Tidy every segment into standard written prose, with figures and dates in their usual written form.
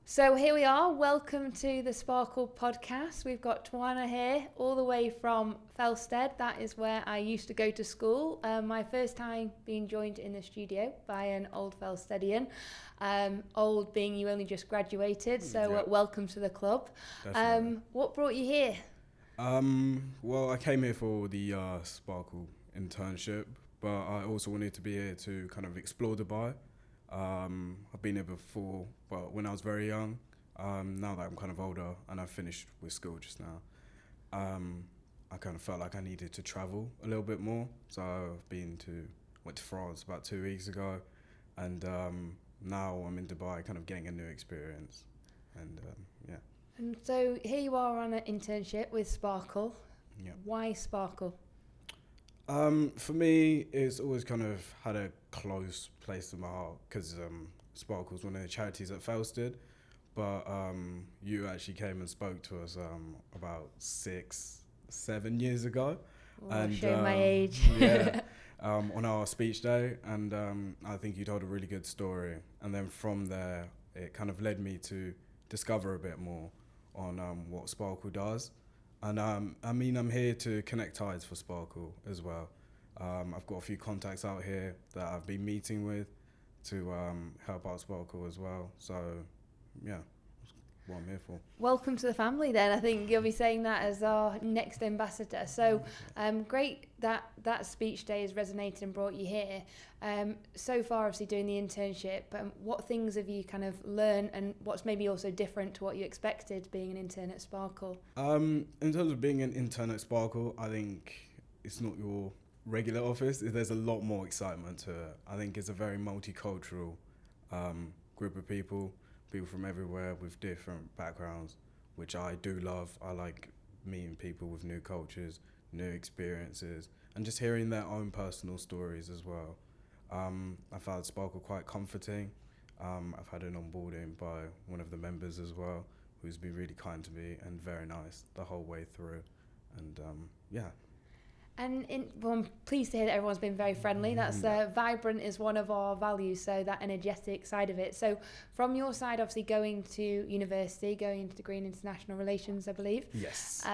So here we are. Welcome to the Sparkle podcast. We've got Tawana here, all the way from Felsted. That is where I used to go to school. My first time being joined in the studio by an old Felstedian. Old being you only just graduated, so welcome to the club. What brought you here? Well, I came here for the Sparkle internship, but I also wanted to be here to kind of explore Dubai. I've been here before, but when I was very young. Now that I'm kind of older and I've finished with school just now, I kind of felt like I needed to travel a little bit more. So went to France about 2 weeks ago, and now I'm in Dubai, kind of getting a new experience, and yeah. And so here you are on an internship with Sparkle. Yeah. Why Sparkle? For me, it's always kind of had a close place to my heart because Sparkle's one of the charities at Felsted, but you actually came and spoke to us about 6-7 years ago. Oh, and showing my age. Yeah, on our speech day, and I think you told a really good story. And then from there, it kind of led me to discover a bit more on what Sparkle does. And I'm here to connect ties for Sparkle as well. I've got a few contacts out here that I've been meeting with to help out Sparkle as well. So, yeah, that's what I'm here for. Welcome to the family then. I think you'll be saying that as our next ambassador. So great that speech day has resonated and brought you here. So far, obviously, doing the internship, what things have you kind of learned, and what's maybe also different to what you expected being an intern at Sparkle? In terms of being an intern at Sparkle, I think it's not your regular office. There's a lot more excitement to it. I think it's a very multicultural group of people from everywhere with different backgrounds, which I do love. I like meeting people with new cultures, new experiences, and just hearing their own personal stories as well. I found Sparkle quite comforting. I've had an onboarding by one of the members as well, who's been really kind to me and very nice the whole way through. And yeah. And I'm pleased to hear that everyone's been very friendly. That's vibrant is one of our values, so that energetic side of it. So from your side, obviously going to university, going into degree in international relations, I believe. Yes.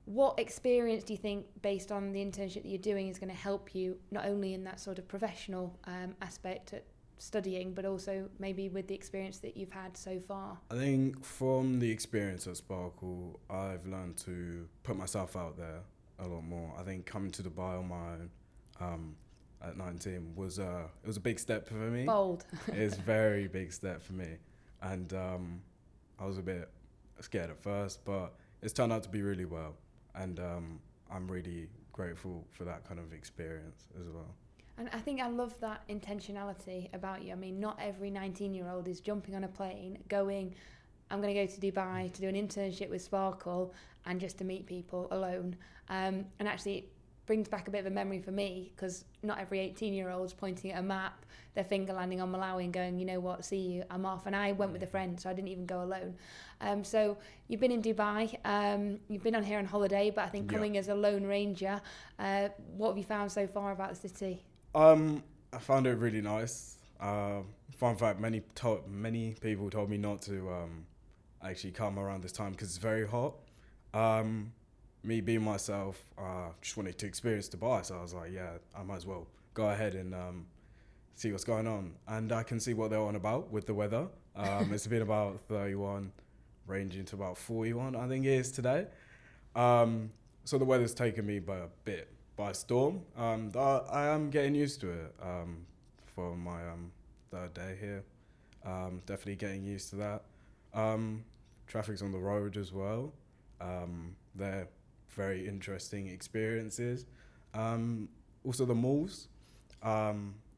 What experience do you think, based on the internship that you're doing, is going to help you not only in that sort of professional aspect at studying, but also maybe with the experience that you've had so far? I think from the experience at Sparkle, I've learned to put myself out there a lot more. I think coming to Dubai on my own at 19 was a big step for me. Bold. It's a very big step for me, and I was a bit scared at first, but it's turned out to be really well, and I'm really grateful for that kind of experience as well. And I think I love that intentionality about you. I mean, not every 19-year-old is jumping on a plane, going, I'm going to go to Dubai to do an internship with Sparkle and just to meet people alone. And actually, it brings back a bit of a memory for me, because not every 18-year-old's pointing at a map, their finger landing on Malawi and going, you know what, see you, I'm off. And I went with a friend, so I didn't even go alone. So you've been in Dubai, you've been on here on holiday, but I think coming as a lone ranger, what have you found so far about the city? I found it really nice. Fun fact, many people told me not to actually come around this time because it's very hot. Me being myself, just wanted to experience Dubai, so I was like, yeah, I might as well go ahead and see what's going on. And I can see what they're on about with the weather. It's been about 31, ranging to about 41, I think it is today. So the weather's taken me by storm. I am getting used to it for my third day here. Definitely getting used to that. Traffic's on the road as well. They're very interesting experiences. Also the malls,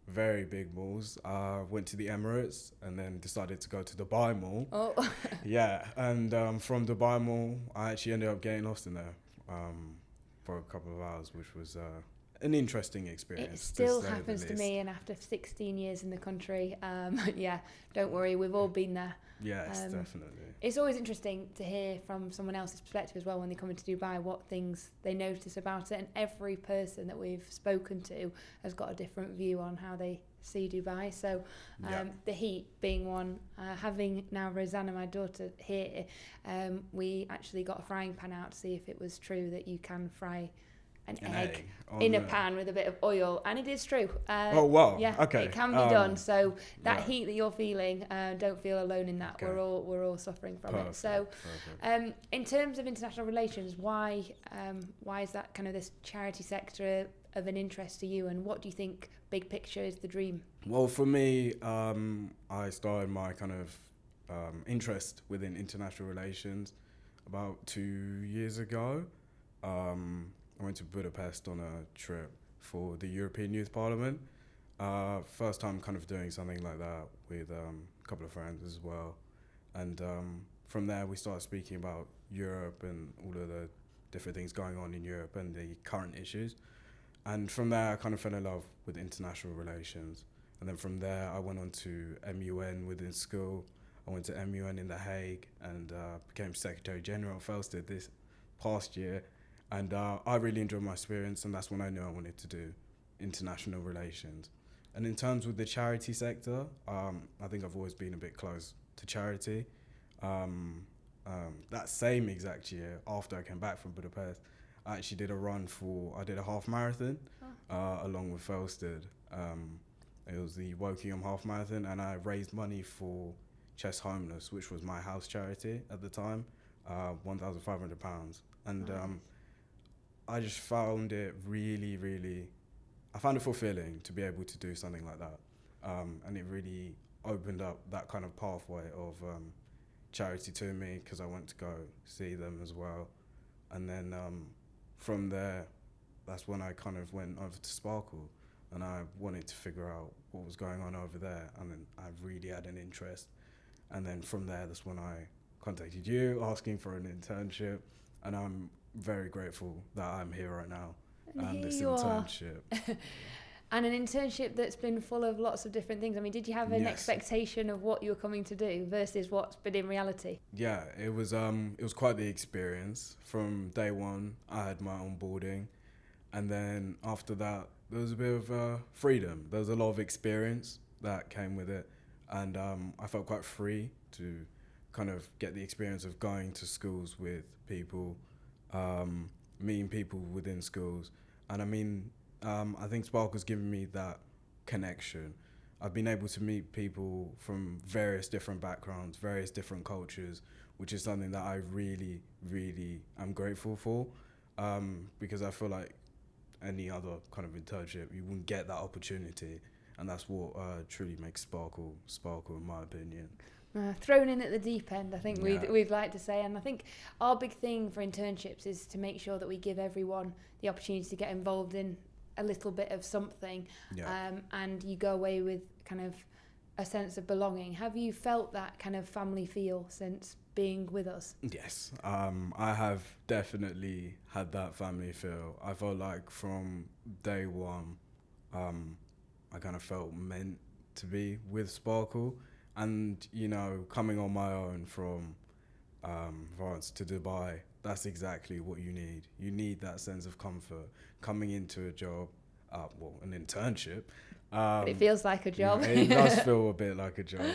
very big malls. Went to the Emirates and then decided to go to Dubai Mall. Oh. Yeah, and from Dubai Mall, I actually ended up getting lost in there for a couple of hours, which was an interesting experience. It still happens to me, and after 16 years in the country, yeah, don't worry, we've all been there. Yes, definitely. It's always interesting to hear from someone else's perspective as well when they come into Dubai, what things they notice about it, and every person that we've spoken to has got a different view on how they see Dubai. So the heat being one, having now Rosanna, my daughter, here, we actually got a frying pan out to see if it was true that you can fry an egg in a pan with a bit of oil, and it is true. Oh wow! Yeah, okay, it can be done. So that yeah. heat that you're feeling, don't feel alone in that. Okay. We're all suffering from Perfect, it. So, perfect. in terms of international relations, why is that kind of this charity sector of an interest to you, and what do you think, big picture, is the dream? Well, for me, I started my kind of interest within international relations about 2 years ago. I went to Budapest on a trip for the European Youth Parliament. First time kind of doing something like that with a couple of friends as well. And from there we started speaking about Europe and all of the different things going on in Europe and the current issues. And from there I kind of fell in love with international relations. And then from there I went on to MUN within school. I went to MUN in The Hague and became Secretary General of Felsted this past year. And I really enjoyed my experience, and that's when I knew I wanted to do international relations. And in terms with the charity sector, I think I've always been a bit close to charity. That same exact year, after I came back from Budapest, I actually did I did a half marathon along with Felsted. It was the Wokingham half marathon, and I raised money for Chess Homeless, which was my house charity at the time, £1,500. And I just found it really, I found it fulfilling to be able to do something like that. And it really opened up that kind of pathway of charity to me, because I went to go see them as well. And then from there, that's when I kind of went over to Sparkle, and I wanted to figure out what was going on over there. And then I really had an interest. And then from there, that's when I contacted you asking for an internship. And I'm very grateful that I'm here right now. And this internship. And an internship that's been full of lots of different things. I mean, did you have an expectation of what you were coming to do versus what's been in reality? Yeah, it was quite the experience. From day one, I had my onboarding, and then after that, there was a bit of freedom. There was a lot of experience that came with it, and I felt quite free to kind of get the experience of going to schools with people, meeting people within schools. And I mean, I think Sparkle's given me that connection. I've been able to meet people from various different backgrounds, various different cultures, which is something that I really am grateful for, because I feel like any other kind of internship, you wouldn't get that opportunity. And that's what truly makes Sparkle, in my opinion. Thrown in at the deep end, I think we'd like to say. And I think our big thing for internships is to make sure that we give everyone the opportunity to get involved in a little bit of something, and you go away with kind of a sense of belonging. Have you felt that kind of family feel since being with us? Yes, I have definitely had that family feel. I felt like from day one, I kind of felt meant to be with Sparkle. And, you know, coming on my own from France to Dubai, that's exactly what you need. You need that sense of comfort coming into a job, an internship. But it feels like a job. You know, it does feel a bit like a job.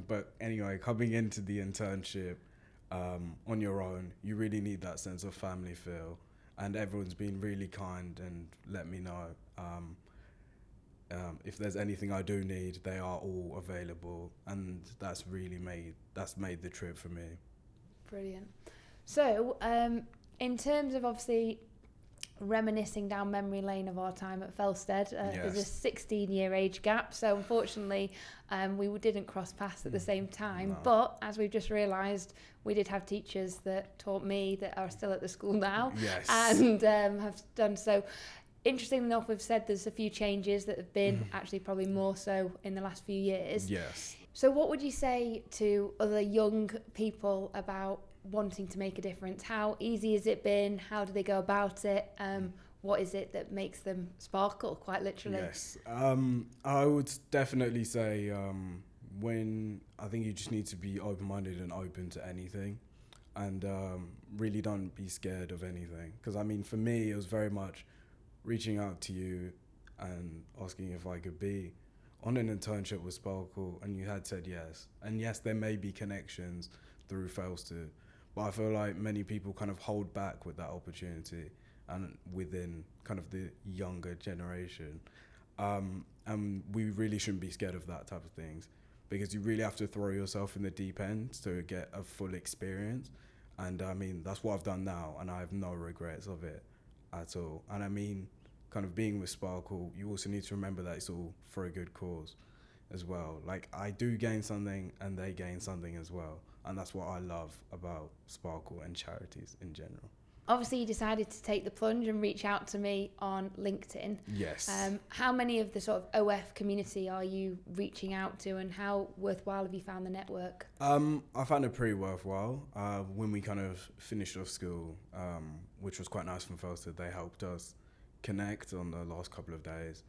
But anyway, coming into the internship on your own, you really need that sense of family feel. And everyone's been really kind and let me know. If there's anything I do need, they are all available, and that's made the trip for me. Brilliant. So, in terms of obviously reminiscing down memory lane of our time at Felsted, there's a 16-year age gap, so unfortunately we didn't cross paths at the same time. No. But as we've just realised, we did have teachers that taught me that are still at the school now, and have done so. Interestingly enough, we've said there's a few changes that have been actually probably more so in the last few years. Yes. So what would you say to other young people about wanting to make a difference? How easy has it been? How do they go about it? What is it that makes them sparkle, quite literally? Yes. I would definitely say when I think you just need to be open-minded and open to anything, and really don't be scared of anything. Because, I mean, for me, it was very much reaching out to you and asking if I could be on an internship with Sparkle and you had said yes, and yes, there may be connections through Felsted, but I feel like many people kind of hold back with that opportunity and within kind of the younger generation. And we really shouldn't be scared of that type of things, because you really have to throw yourself in the deep end to get a full experience. And I mean, that's what I've done now, and I have no regrets of it at all. And I mean, kind of being with Sparkle, you also need to remember that it's all for a good cause as well. Like, I do gain something and they gain something as well. And that's what I love about Sparkle and charities in general. Obviously, you decided to take the plunge and reach out to me on LinkedIn. Yes. How many of the sort of OF community are you reaching out to, and how worthwhile have you found the network? I found it pretty worthwhile. When we kind of finished off school, which was quite nice from Felsted, they helped us connect on the last couple of days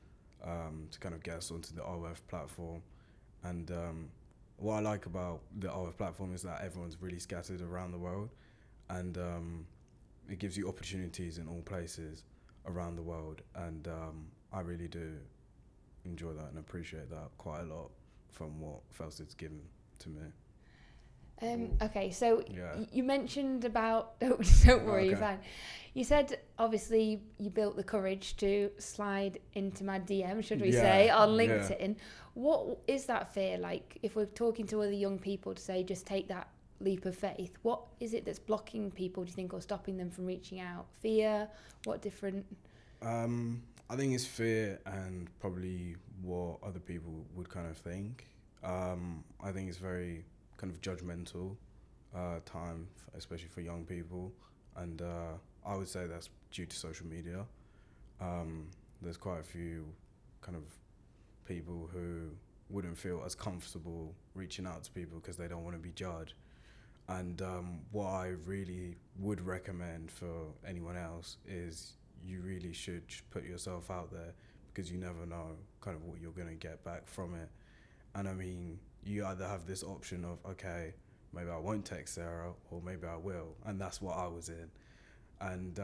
to kind of get us onto the OF platform. And what I like about the OF platform is that everyone's really scattered around the world, and it gives you opportunities in all places around the world. And I really do enjoy that and appreciate that quite a lot from what Felsted's given to me. Okay, so Yeah. you mentioned about, don't worry, you're Okay. fine. You said, obviously, you built the courage to slide into my DM, should we Yeah, say, on yeah. LinkedIn. What is that fear like? If we're talking to other young people to say, just take that leap of faith, what is it that's blocking people, do you think, or stopping them from reaching out? Fear? What different? I think it's fear and probably what other people would kind of think. I think it's very kind of judgmental time, especially for young people, and I would say that's due to social media. There's quite a few kind of people who wouldn't feel as comfortable reaching out to people because they don't want to be judged. And what I really would recommend for anyone else is you really should put yourself out there, because you never know kind of what you're going to get back from it. And I mean, you either have this option of, okay, maybe I won't text Sarah, or maybe I will. And that's what I was in. And,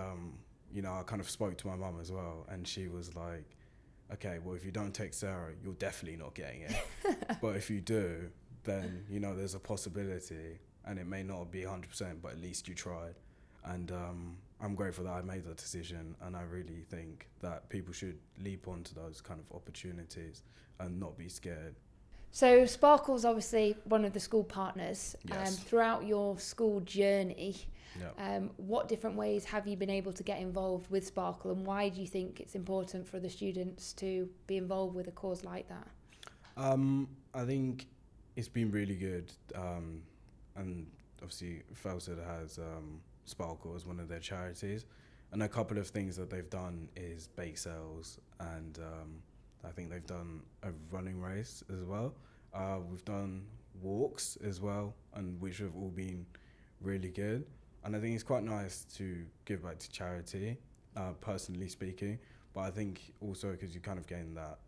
you know, I kind of spoke to my mum as well, and she was like, okay, well, if you don't text Sarah, you're definitely not getting it. But if you do, then, you know, there's a possibility, and it may not be 100%, but at least you tried. And I'm grateful that I made that decision, and I really think that people should leap onto those kind of opportunities and not be scared. So Sparkle's obviously one of the school partners. Yes. Throughout your school journey, Yeah. what different ways have you been able to get involved with Sparkle, and why do you think it's important for the students to be involved with a cause like that? I think it's been really good, and obviously Felsted has Sparkle as one of their charities, and a couple of things that they've done is bake sales, and I think they've done a running race as well. We've done walks as well, and which have all been really good. And I think it's quite nice to give back to charity, personally speaking. But I think also because you kind of gain that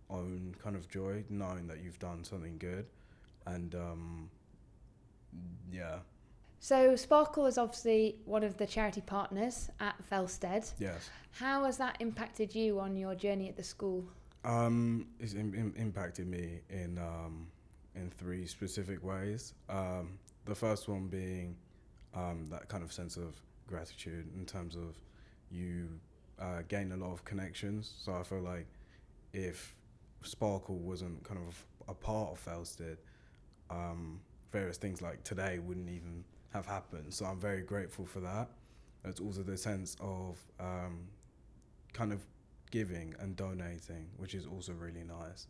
own kind of joy, knowing that you've done something good. And yeah. So Sparkle is obviously one of the charity partners at Felsted. Yes. How has that impacted you on your journey at the school? It's impacted me in three specific ways. The first one being that kind of sense of gratitude, in terms of you gain a lot of connections. So I feel like if Sparkle wasn't kind of a part of Felsted, various things like today wouldn't even have happened. So I'm very grateful for that. It's also the sense of kind of giving and donating, which is also really nice.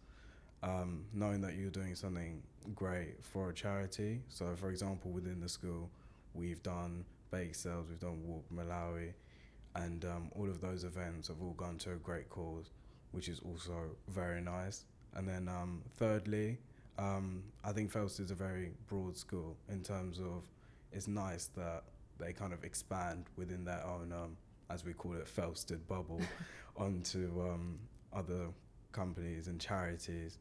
Knowing that you're doing something great for a charity. So for example, within the school, we've done bake sales, we've done Walk Malawi, and all of those events have all gone to a great cause, which is also very nice. And then thirdly, I think Felsted is a very broad school in terms of, it's nice that they kind of expand within their own, as we call it, Felsted bubble, onto other companies and charities,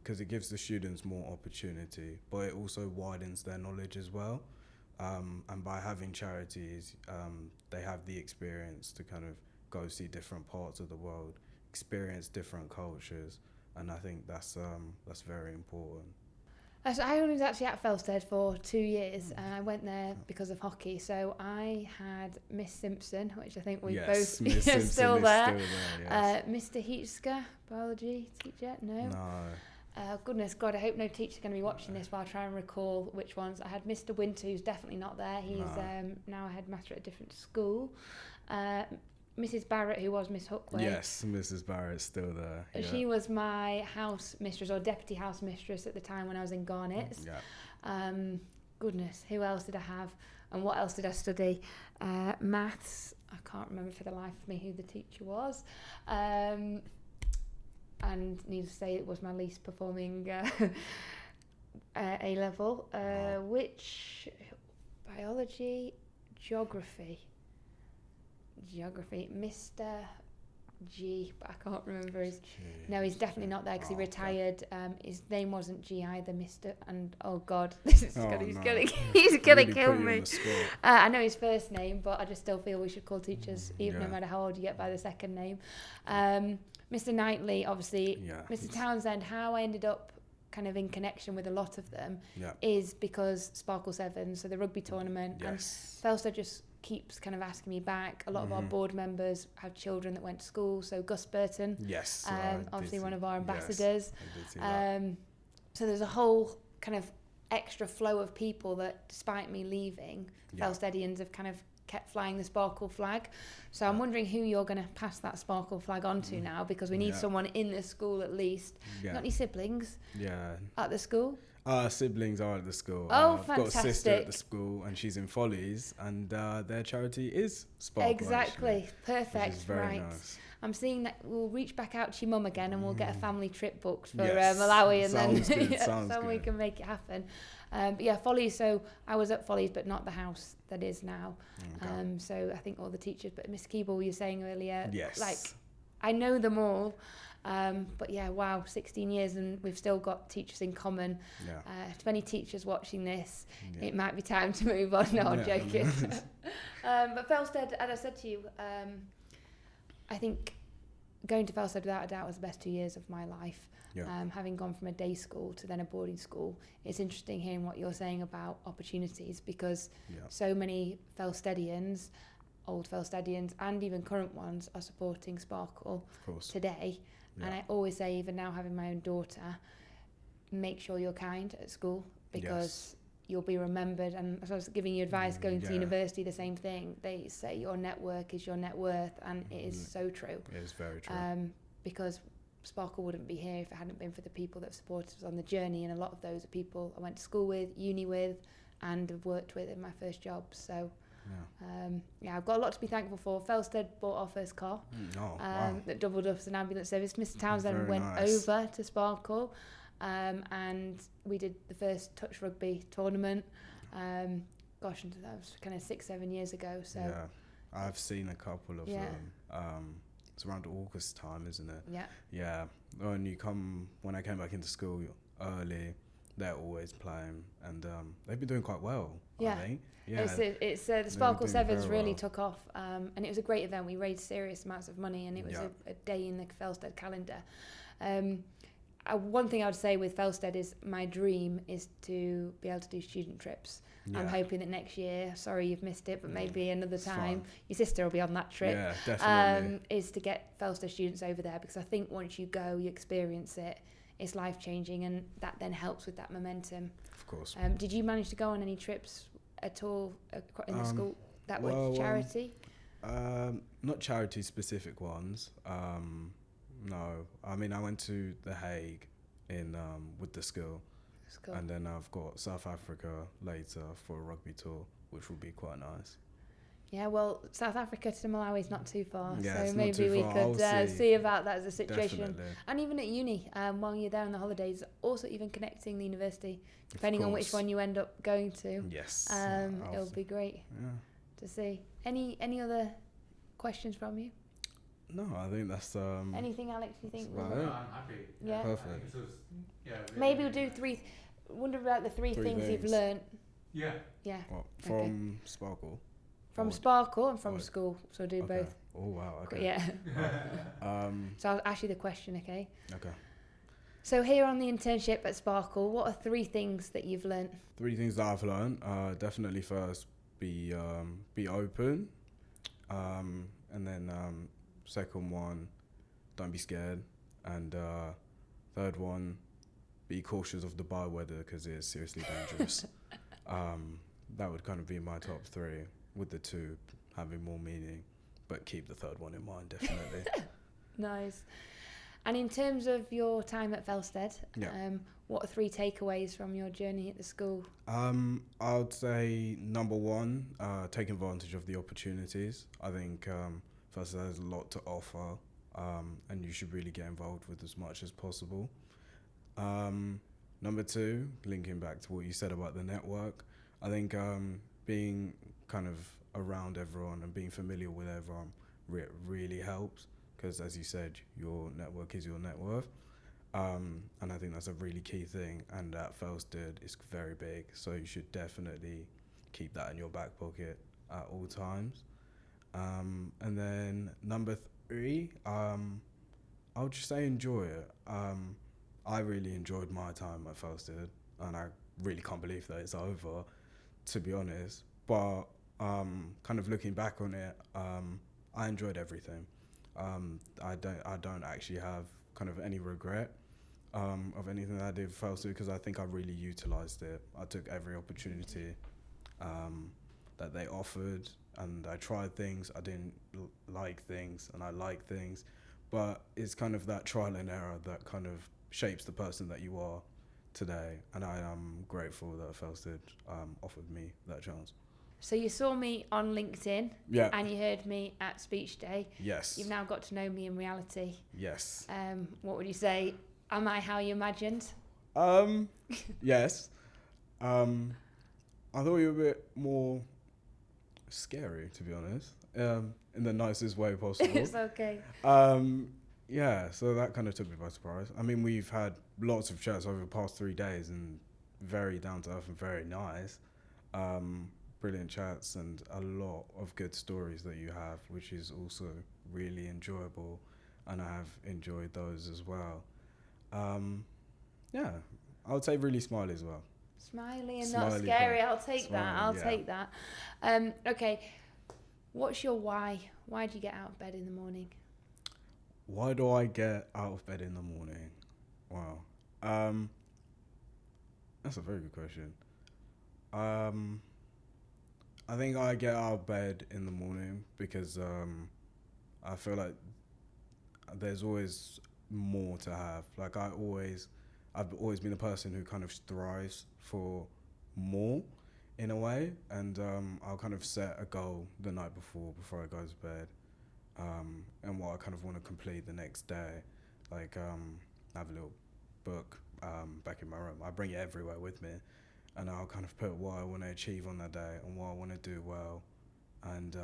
because it gives the students more opportunity, but it also widens their knowledge as well. And by having charities, they have the experience to kind of go see different parts of the world, experience different cultures, and I think that's very important. So I was actually at Felsted for 2 years, and I went there because of hockey. So I had Miss Simpson, which I think we both Miss still Simpson there. is still there, yes. Mr. Hitchka, biology teacher, no. Goodness God, I hope no teacher's going to be watching this while I try and recall which ones. I had Mr. Winter, who's definitely not there. He's now a headmaster at a different school. Mrs. Barrett, who was Miss Hookway. Yes, Mrs. Barrett's still there. Yeah. She was my house mistress, or deputy house mistress at the time when I was in Garnets. Yeah. Goodness, who else did I have? And what else did I study? Maths. I can't remember for the life of me who the teacher was. And needless to say, it was my least performing A-level. Which? Biology? Geography, Mr. G, but I can't remember his. No, he's definitely not there because he retired. His name wasn't G either, Mr. And oh God, this is he's gonna kill me. I know his first name, but I just still feel we should call teachers, even no matter how old you get, by the second name. Mr. Knightley, obviously. Mr. Townsend. How I ended up kind of in connection with a lot of them is because Sparkle 7, so the rugby tournament, and Felsted just keeps kind of asking me back. A lot of our board members have children that went to school, so Gus Burton, obviously one of our ambassadors. So there's a whole kind of extra flow of people that, despite me leaving, Felstedians have kind of kept flying the Sparkle flag. So I'm wondering who you're going to pass that Sparkle flag on to now, because we need someone in the school at least. Got any siblings at the school? Siblings are at the school. Oh, I've fantastic. got a sister at the school, and she's in Follies, and their charity is Sparkle. Exactly. Actually, perfect. which is very right. nice. I'm seeing that we'll reach back out to your mum again, and we'll get a family trip booked for Malawi, and sounds then good. Sounds so good. we can make it happen. But yeah, Follies. So I was at Follies, but not the house that is now. Okay. So I think all the teachers, but Miss Keeble, you were saying earlier, Yes. like I know them all. But yeah, wow, 16 years and we've still got teachers in common. To any teachers watching this, it might be time to move on. No, I'm joking. But Felsted, as I said to you, I think going to Felsted without a doubt was the best 2 years of my life. Having gone from a day school to then a boarding school, it's interesting hearing what you're saying about opportunities, because so many Felstedians, old Felstedians and even current ones, are supporting Sparkle today. And I always say, even now having my own daughter, make sure you're kind at school, because you'll be remembered. And as I was giving you advice going to university, the same thing. They say your network is your net worth, and it is so true. It is very true. Because Sparkle wouldn't be here if it hadn't been for the people that have supported us on the journey, and a lot of those are people I went to school with, uni with, and have worked with in my first job. So I've got a lot to be thankful for. Felsted bought our first car that doubled up as an ambulance service. Mr. Townsend went over to Sparkle, and we did the first touch rugby tournament. That was kind of 6-7 years ago. So I've seen a couple of them. It's around August time, isn't it? Yeah. When I came back into school early, they're always playing, and they've been doing quite well. I think. It's the Sparkle Sevens really took off, and it was a great event. We raised serious amounts of money, and it was a day in the Felsted calendar. One thing I would say with Felsted is my dream is to be able to do student trips. I'm hoping that next year, sorry you've missed it, but maybe another time, your sister will be on that trip. Yeah, definitely. Is to get Felsted students over there, because I think once you go, you experience it, it's life-changing, and that then helps with that momentum. Of course. Did you manage to go on any trips at all in the school that were charity? Not charity-specific ones. No. I mean, I went to The Hague with the school. And then I've got South Africa later for a rugby tour, which will be quite nice. Yeah, well, South Africa to Malawi is not too far, so maybe we could see about that as a situation. Definitely. And even at uni, while you're there on the holidays, also even connecting the university, depending on which one you end up going to. Yes. It'll be great to see. Any other questions from you? No, I think that's... Anything, Alex, you think? No, I'm happy. Yeah. Perfect. Maybe we'll do three... wonder about the three things you've learnt. Yeah. What, from Sparkle? From Sparkle and from school, so do both. Oh, wow, okay. Yeah. So I'll ask you the question, okay? Okay. So here on the internship at Sparkle, what are 3 things that you've learnt? 3 things that I've learned. Definitely first, be open. And then second one, don't be scared. And third one, be cautious of the bar weather because it is seriously dangerous. That would kind of be my top 3, with the 2 having more meaning, but keep the third one in mind, definitely. Nice. And in terms of your time at Felsted, what are 3 takeaways from your journey at the school? I would say number 1, take advantage of the opportunities. I think Felsted has a lot to offer, and you should really get involved with as much as possible. Number 2, linking back to what you said about the network, I think being kind of around everyone and being familiar with everyone really helps, because as you said, your network is your net worth. And I think that's a really key thing, and at Felsted it's very big, so you should definitely keep that in your back pocket at all times. And then number 3, I would just say enjoy it. I really enjoyed my time at Felsted, and I really can't believe that it's over, to be honest. But kind of looking back on it, I enjoyed everything. I don't actually have kind of any regret of anything that I did for Felsted, because I think I really utilised it. I took every opportunity that they offered, and I tried things. I didn't like things, and I liked things. But it's kind of that trial and error that kind of shapes the person that you are today. And I am grateful that Felsted offered me that chance. So you saw me on LinkedIn, and you heard me at Speech Day. Yes. You've now got to know me in reality. Yes. What would you say? Am I how you imagined? Yes. I thought you were a bit more scary, to be honest, in the nicest way possible. It's okay. Yeah, so that kind of took me by surprise. I mean, we've had lots of chats over the past 3 days, and very down to earth and very nice. Brilliant chats and a lot of good stories that you have, which is also really enjoyable, and I have enjoyed those as well. Yeah, I would say really smiley as well. Smiley and not scary. I'll take that. I'll take that. Okay, what's your why? Why do you get out of bed in the morning? Why do I get out of bed in the morning? Wow. That's a very good question. I think I get out of bed in the morning because I feel like there's always more to have. Like I've always been a person who kind of strives for more in a way, and I'll kind of set a goal the night before I go to bed, and what I kind of want to complete the next day. Like I have a little book back in my room. I bring it everywhere with me, and I'll kind of put what I want to achieve on that day and what I want to do well, and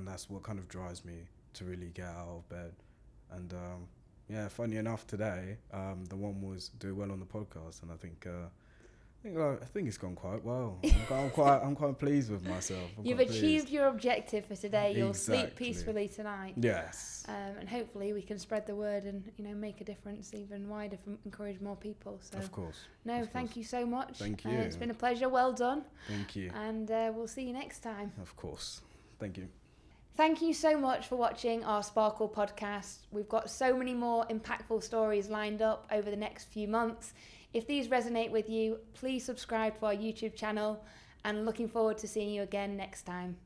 that's what kind of drives me to really get out of bed. And yeah, funny enough, today the one was do well on the podcast, and I think it's gone quite well. I'm quite pleased with myself. You've achieved your objective for today. You'll sleep peacefully tonight. Yes. And hopefully we can spread the word and make a difference even wider, encourage more people. So of course. Thank you so much. Thank you. It's been a pleasure. Well done. Thank you. And we'll see you next time. Of course. Thank you. Thank you so much for watching our Sparkle podcast. We've got so many more impactful stories lined up over the next few months. If these resonate with you, please subscribe to our YouTube channel, and looking forward to seeing you again next time.